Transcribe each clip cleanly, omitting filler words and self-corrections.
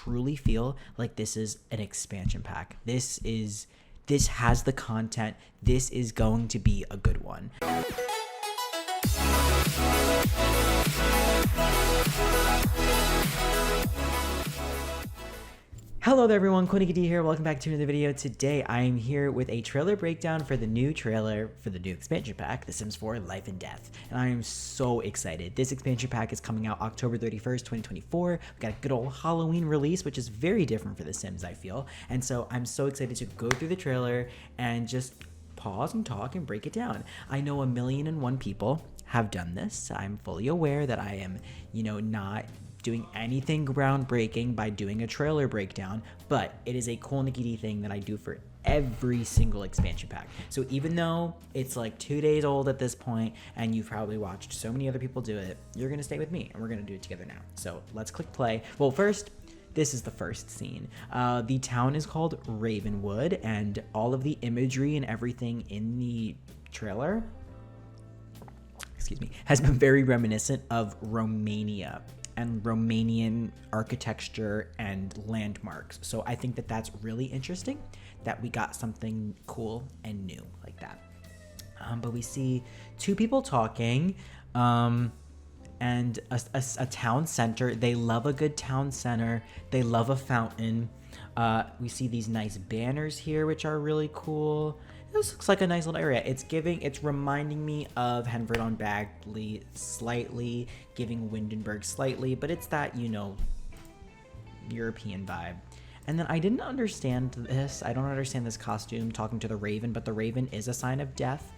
truly feel like this is an expansion pack. This has the content. This is going to be a good one. Hello there everyone, Coolnickyd here. Welcome back to another video. Today I am here with a trailer breakdown for the new trailer for the new expansion pack, The Sims 4 Life and Death. And I am so excited. This expansion pack is coming out October 31st, 2024. We got a good old Halloween release, which is very different for The Sims, I feel. And so I'm so excited to go through the trailer and just pause and talk and break it down. I know 1,000,001 people have done this. I'm fully aware that I am, not doing anything groundbreaking by doing a trailer breakdown, but it is a Coolnickyd thing that I do for every single expansion pack. So even though it's like 2 days old at this point and you've probably watched so many other people do it, you're gonna stay with me and we're gonna do it together now. So let's click play. Well, first, this is the first scene. The town is called Ravenwood, and all of the imagery and everything in the trailer, has been very reminiscent of Romania and Romanian architecture and landmarks. So I think that that's really interesting that we got something cool and new like that. But we see two people talking and a town center. They love a good town center. They love a fountain. We see these nice banners here, which are really cool. This looks like a nice little area. It's reminding me of Henford on Bagley slightly, giving Windenburg slightly, but it's that, European vibe. And then I didn't understand this. I don't understand this costume talking to the raven, but the raven is a sign of death.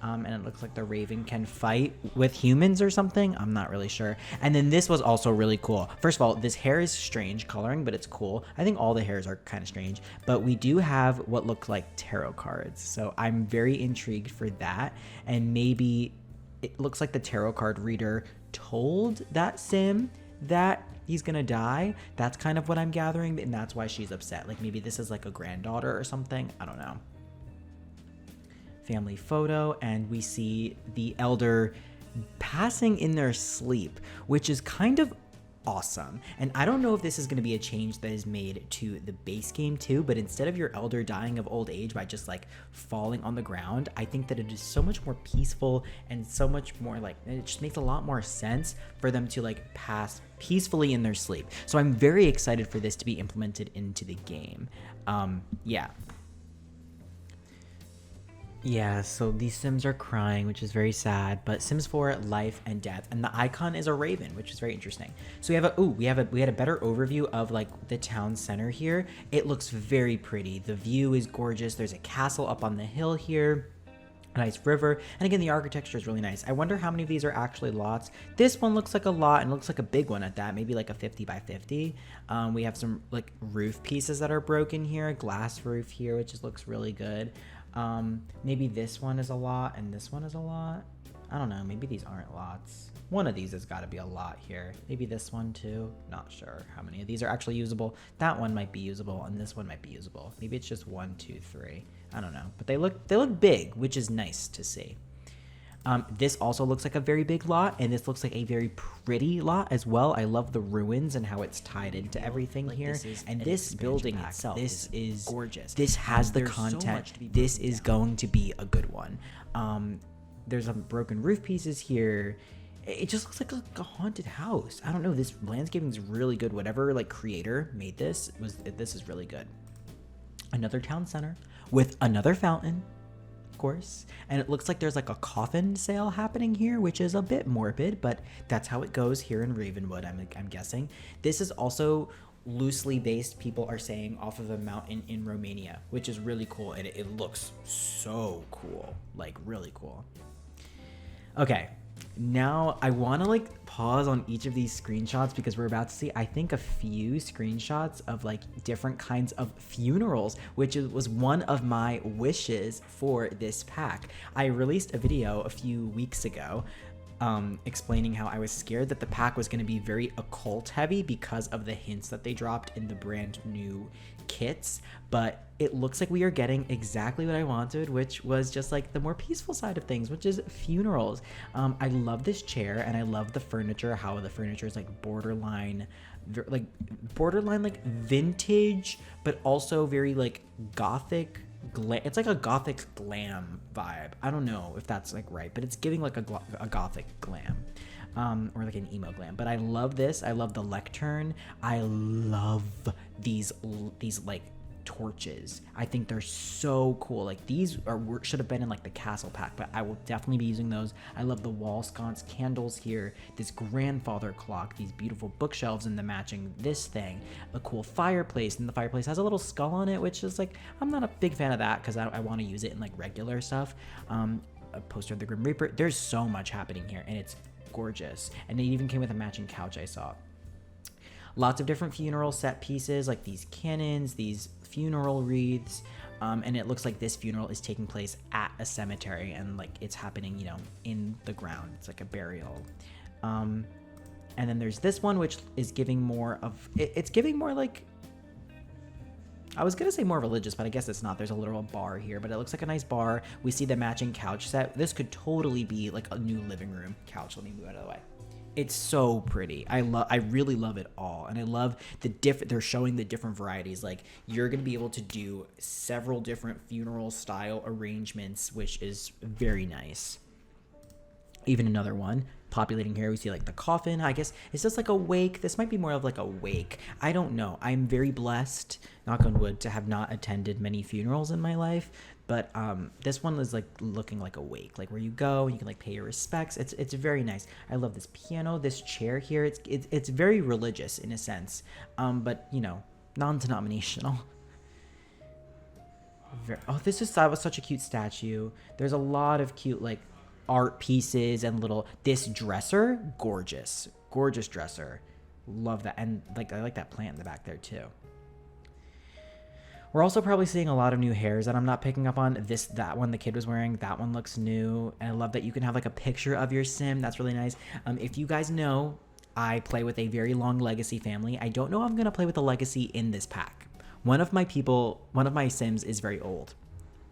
And it looks like the raven can fight with humans or something. I'm not really sure. And then this was also really cool. First of all, this hair is strange coloring, but it's cool. I think all the hairs are kind of strange. But we do have what look like tarot cards. So I'm very intrigued for that. And maybe it looks like the tarot card reader told that Sim that he's gonna die. That's kind of what I'm gathering. And that's why she's upset. Like maybe this is like a granddaughter or something. I don't know. Family photo, and we see the elder passing in their sleep, which is kind of awesome. And I don't know if this is going to be a change that is made to the base game too, but instead of your elder dying of old age by just like falling on the ground, I think that it is so much more peaceful and so much more like, it just makes a lot more sense for them to like pass peacefully in their sleep. So I'm very excited for this to be implemented into the game. Yeah, so these Sims are crying, which is very sad, but Sims 4 Life and Death, and the icon is a raven, which is very interesting. So we had a better overview of like the town center here. It looks very pretty. The view is gorgeous. There's a castle up on the hill here, a nice river, and again the architecture is really nice. I wonder how many of these are actually lots. This one looks like a lot and looks like a big one at that, maybe like a 50 by 50. We have some like roof pieces that are broken here, a glass roof here, which just looks really good. Maybe this one is a lot and this one is a lot. I don't know, maybe these aren't lots. One of these has got to be a lot here. Maybe this one too. Not sure how many of these are actually usable. That one might be usable and this one might be usable. Maybe it's just 1, 2, 3. I don't know, but they look big, which is nice to see. This also looks like a very big lot, and this looks like a very pretty lot as well. I love the ruins and how it's tied into everything here. And this building itself, this is gorgeous. This has the content. This is going to be a good one. There's some broken roof pieces here. It just looks like a haunted house. I don't know. This landscaping is really good. Whatever like creator made this is really good. Another town center with another fountain. Course, and it looks like there's like a coffin sale happening here, which is a bit morbid, but that's how it goes here in Ravenwood. I'm guessing this is also loosely based, people are saying, off of a mountain in Romania, which is really cool, and it looks so cool, like really cool. Okay, now I want to like pause on each of these screenshots because we're about to see, I think, a few screenshots of like different kinds of funerals, which was one of my wishes for this pack. I released a video a few weeks ago explaining how I was scared that the pack was going to be very occult heavy because of the hints that they dropped in the brand new kits, but it looks like we are getting exactly what I wanted, which was just like the more peaceful side of things, which is funerals. I love this chair and I love the furniture, how the furniture is like borderline like borderline like vintage, but also very like gothic. It's like a gothic glam vibe. I don't know if that's like right, but it's giving like a gothic glam. Or like an emo glam. But I love this. I love the lectern. I love these like torches. I think they're so cool. Like these should have been in like the castle pack, but I will definitely be using those. I love the wall sconce candles here, this grandfather clock, these beautiful bookshelves, and the matching this thing, a cool fireplace, and the fireplace has a little skull on it, which is like, I'm not a big fan of that because I want to use it in like regular stuff. A poster of the Grim Reaper. There's so much happening here, and it's gorgeous. And it even came with a matching couch I saw. Lots of different funeral set pieces, like these cannons, these funeral wreaths, and it looks like this funeral is taking place at a cemetery, and like it's happening, you know, in the ground. It's like a burial. And then there's this one, which is giving more of, it's giving more like, I was gonna say more religious, but I guess it's not. There's a literal bar here, but it looks like a nice bar. We see the matching couch set. This could totally be like a new living room couch. Let me move out of the way. It's so pretty. I really love it all. And I love they're showing the different varieties. Like you're going to be able to do several different funeral style arrangements, which is very nice. Even another one populating here, we see like the coffin. I guess it's just like a wake. This might be more of like a wake. I don't know. I'm very blessed, knock on wood, to have not attended many funerals in my life. But this one is like looking like a wake, like where you go and you can like pay your respects. It's very nice. I love this piano, this chair here. It's very religious in a sense, but you know, non-denominational. That was such a cute statue. There's a lot of cute like art pieces and this dresser, gorgeous dresser. Love that. And like I like that plant in the back there too. We're also probably seeing a lot of new hairs that I'm not picking up on. That one the kid was wearing, that one looks new. And I love that you can have like a picture of your sim. That's really nice. If you guys know, I play with a very long legacy family. I don't know if I'm going to play with the legacy in this pack. One of my sims is very old,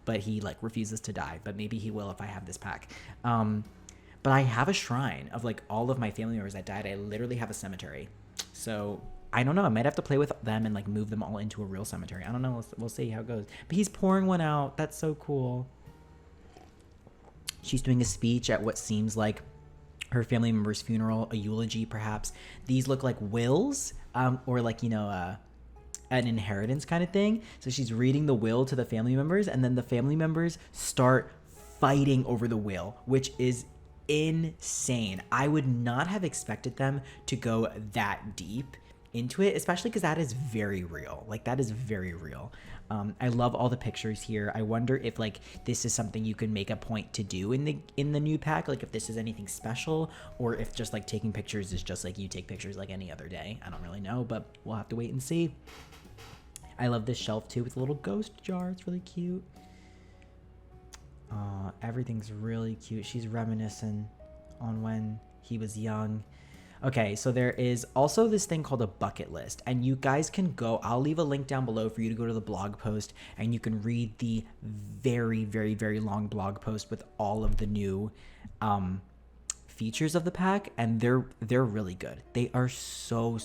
but he like refuses to die, but maybe he will if I have this pack. But I have a shrine of like all of my family members that died. I literally have a cemetery. So I don't know. I might have to play with them and like move them all into a real cemetery. I don't know. We'll see how it goes. But he's pouring one out. That's so cool. She's doing a speech at what seems like her family member's funeral, a eulogy perhaps. These look like wills, or like, you know, an inheritance kind of thing. So she's reading the will to the family members, and then the family members start fighting over the will, which is insane. I would not have expected them to go that deep into it, especially because that is very real. Like that is very real. I love all the pictures here. I wonder if like this is something you can make a point to do in the new pack, like if this is anything special, or if just like taking pictures is just like you take pictures like any other day. I don't really know, but we'll have to wait and see. I love this shelf too with a little ghost jar. It's really cute. Everything's really cute. She's reminiscing on when he was young. Okay, so there is also this thing called a bucket list, and you guys can go, I'll leave a link down below for you to go to the blog post, and you can read the very, very, very long blog post with all of the new features of the pack, and they're really good. They are so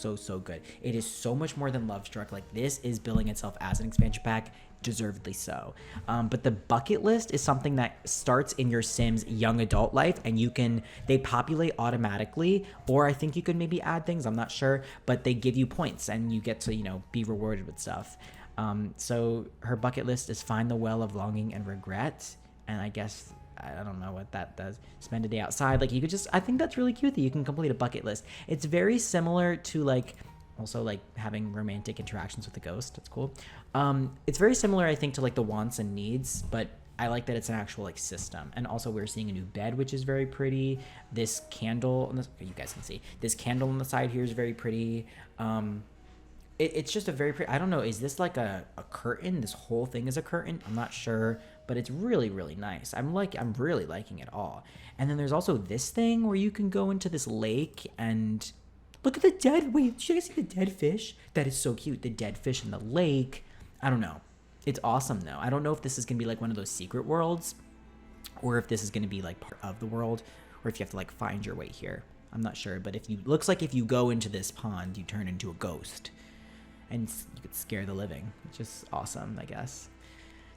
good. It is so much more than Love Struck. Like this is billing itself as an expansion pack, deservedly so. But the bucket list is something that starts in your Sim's young adult life, and they populate automatically, or I think you could maybe add things, I'm not sure, but they give you points and you get to, you know, be rewarded with stuff. So her bucket list is find the well of longing and regret, and I guess I don't know what that does. Spend a day outside. Like you could I think that's really cute that you can complete a bucket list. It's very similar to like also like having romantic interactions with the ghost. That's cool. It's very similar, I think, to like the wants and needs, but I like that it's an actual like system. And also we're seeing a new bed, which is very pretty. This candle, you guys can see this candle on the side here is very pretty. It's just a very pretty, I don't know, is this like a curtain? This whole thing is a curtain? I'm not sure, but it's really, really nice. I'm really liking it all. And then there's also this thing where you can go into this lake and look at the wait, did you guys see the dead fish? That is so cute. The dead fish in the lake. I don't know. It's awesome though. I don't know if this is going to be like one of those secret worlds, or if this is going to be like part of the world, or if you have to like find your way here. I'm not sure, but looks like if you go into this pond, you turn into a ghost, and you could scare the living, which is awesome, I guess.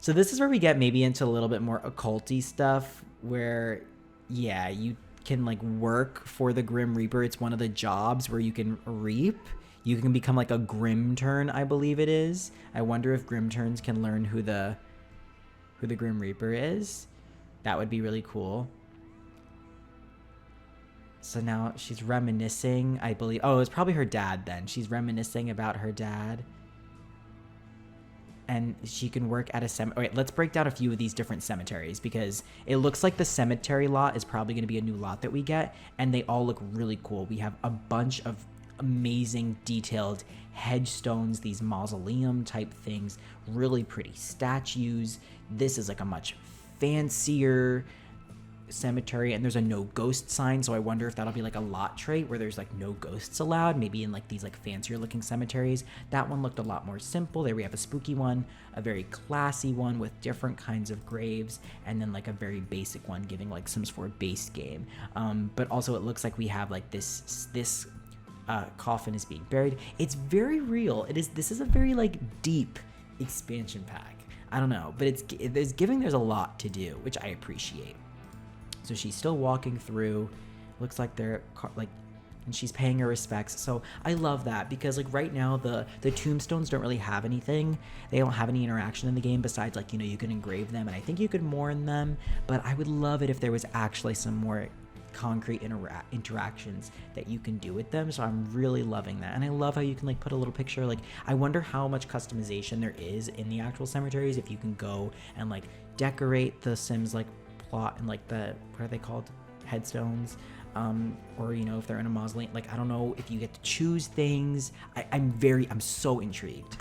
So this is where we get maybe into a little bit more occulty stuff, where, yeah, you can like work for the Grim Reaper. It's one of the jobs where you can reap. You can become like a Grim Turn, I believe it is. I wonder if Grim Turns can learn who the Grim Reaper is. That would be really cool. So now she's reminiscing, I believe. Oh, it's probably her dad then. She's reminiscing about her dad. And she can work at a cemetery. Wait, let's break down a few of these different cemeteries, because it looks like the cemetery lot is probably going to be a new lot that we get, and they all look really cool. We have a bunch of amazing detailed headstones, these mausoleum type things, really pretty statues. This is like a much fancier cemetery, and there's a no ghost sign, so I wonder if that'll be like a lot trait where there's like no ghosts allowed, maybe in like these like fancier looking cemeteries. That one looked a lot more simple. There we have a spooky one, a very classy one with different kinds of graves, and then like a very basic one giving like Sims 4 base game. But also it looks like we have like this coffin is being buried. It's very real. This is a very like deep expansion pack. I don't know, but there's a lot to do, which I appreciate. So she's still walking through. Looks like they're like, and she's paying her respects. So I love that, because like right now the tombstones don't really have anything. They don't have any interaction in the game besides like, you know, you can engrave them, and I think you could mourn them. But I would love it if there was actually some more concrete interactions that you can do with them. So I'm really loving that, and I love how you can like put a little picture. Like I wonder how much customization there is in the actual cemeteries if you can go and like decorate the Sims like plot and like what are they called, headstones, or you know, if they're in a mausoleum, like I don't know if you get to choose things. I'm so intrigued.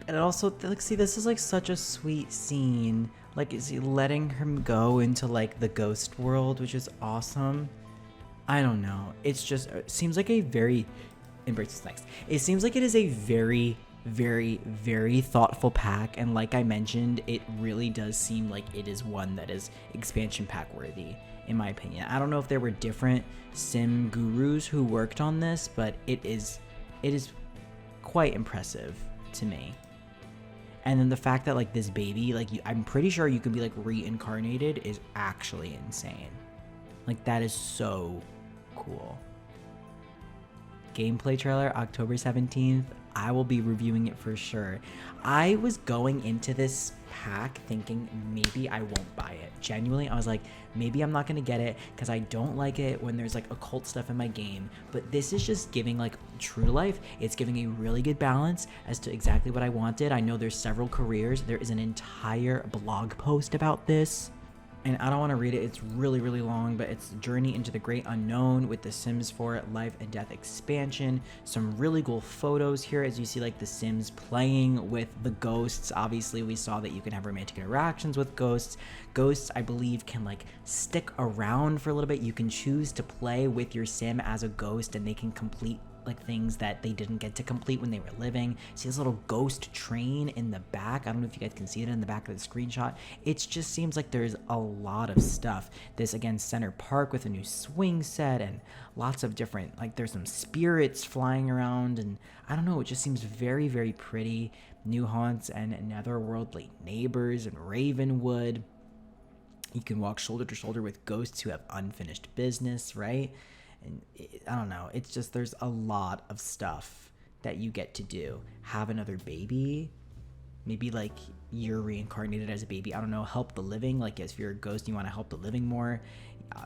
And also like, see, this is like such a sweet scene. Like, is he letting him go into like the ghost world, which is awesome. I don't know, it's just, it seems like a very, embrace this next, it seems like it is a very very thoughtful pack, and like I mentioned, it really does seem like it is one that is expansion pack worthy, in my opinion. I don't know if there were different sim gurus who worked on this, but it is quite impressive to me. And then the fact that like this baby, like I'm pretty sure you can be like reincarnated, is actually insane. Like that is so cool. Gameplay trailer October 17th. I will be reviewing it for sure. I was going into this pack thinking maybe I won't buy it. Genuinely, I was like, maybe I'm not gonna get it because I don't like it when there's like occult stuff in my game. But this is just giving like true to life. It's giving a really good balance as to exactly what I wanted. I know there's several careers. There is an entire blog post about this, and I don't want to read it. It's really long, but it's Journey into the Great Unknown with the Sims 4 Life and Death expansion. Some really cool photos here as you see like the Sims playing with the ghosts. Obviously, we saw that you can have romantic interactions with ghosts. Ghosts, I believe, can like stick around for a little bit. You can choose to play with your Sim as a ghost, and they can complete like things that they didn't get to complete when they were living. See this little ghost train in the back? I don't know if you guys can see it in the back of the screenshot. It just seems like there's a lot of stuff. This again, Center Park with a new swing set and lots of different, like there's some spirits flying around, and I don't know, it just seems very pretty. New haunts and netherworldly neighbors and Ravenwood. You can walk shoulder to shoulder with ghosts who have unfinished business, right? And I don't know, it's just, there's a lot of stuff that you get to do. Have another baby, maybe like you're reincarnated as a baby, I don't know, help the living, like if you're a ghost and you want to help the living more.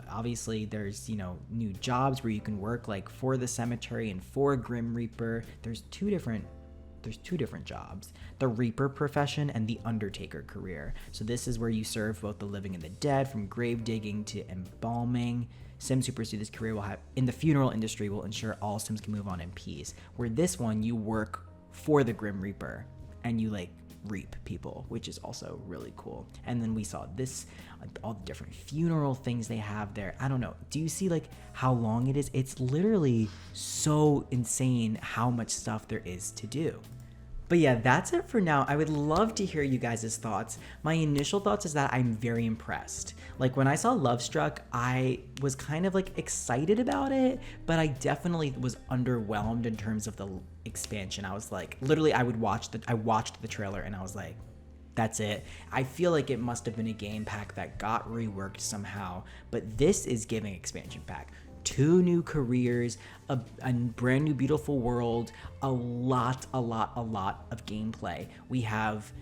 Obviously there's, you know, new jobs where you can work like for the cemetery and for Grim Reaper. There's two different jobs, the Reaper profession and the Undertaker career. So this is where you serve both the living and the dead, from grave digging to embalming. Sims who pursue this career will have in the funeral industry will ensure all Sims can move on in peace. Where this one, you work for the Grim Reaper and you like reap people, which is also really cool. And then we saw this, like all the different funeral things they have there. I don't know. Do you see like how long it is? It's literally so insane how much stuff there is to do. But yeah, that's it for now. I would love to hear you guys' thoughts. My initial thoughts is that I'm very impressed. Like when I saw Love Struck, I was kind of like excited about it, but I definitely was underwhelmed in terms of the expansion. I was like, literally, I watched the trailer and I was like, that's it. I feel like it must have been a game pack that got reworked somehow, but this is giving expansion pack. 2 new careers, a brand new beautiful world, a lot of gameplay. We have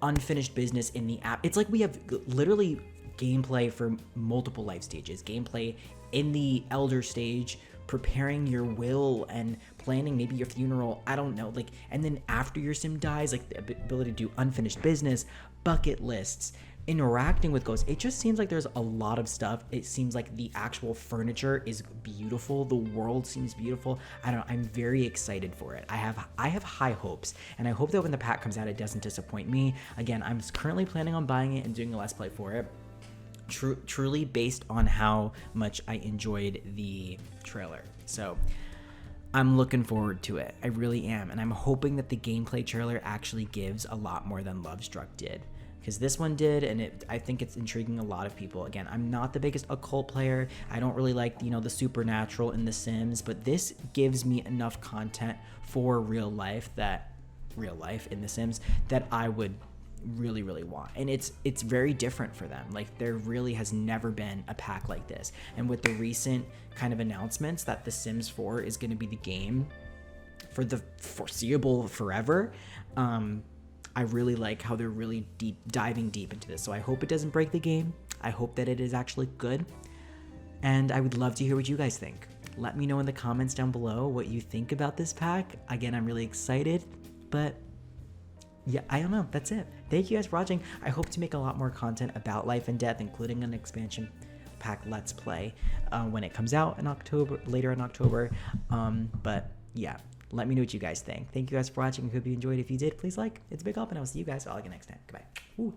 unfinished business in the app. It's like we have literally gameplay for multiple life stages. Gameplay in the elder stage, preparing your will and planning maybe your funeral. I don't know, like, and then after your sim dies, like the ability to do unfinished business, bucket lists, interacting with ghosts. It just seems like there's a lot of stuff. It seems like the actual furniture is beautiful. The world seems beautiful. I don't know. I'm very excited for it. I have high hopes, and I hope that when the pack comes out, it doesn't disappoint me. Again, I'm currently planning on buying it and doing a let's play for it. Truly based on how much I enjoyed the trailer. So I'm looking forward to it. I really am. And I'm hoping that the gameplay trailer actually gives a lot more than Love Struck did. Because this one did, and I think it's intriguing a lot of people. Again, I'm not the biggest occult player. I don't really like, the supernatural in The Sims, but this gives me enough content for real life in The Sims that I would really want. And it's very different for them. Like, there really has never been a pack like this. And with the recent kind of announcements that The Sims 4 is going to be the game for the foreseeable forever, I really like how they're really diving deep into this. So I hope it doesn't break the game. I hope that it is actually good. And I would love to hear what you guys think. Let me know in the comments down below what you think about this pack. Again, I'm really excited, but yeah, I don't know. That's it. Thank you guys for watching. I hope to make a lot more content about Life and Death, including an expansion pack Let's Play when it comes out in October, later in October. But yeah. Let me know what you guys think. Thank you guys for watching. I hope you enjoyed. If you did, please like. It's a big help, and I will see you guys all again next time. Goodbye. Ooh.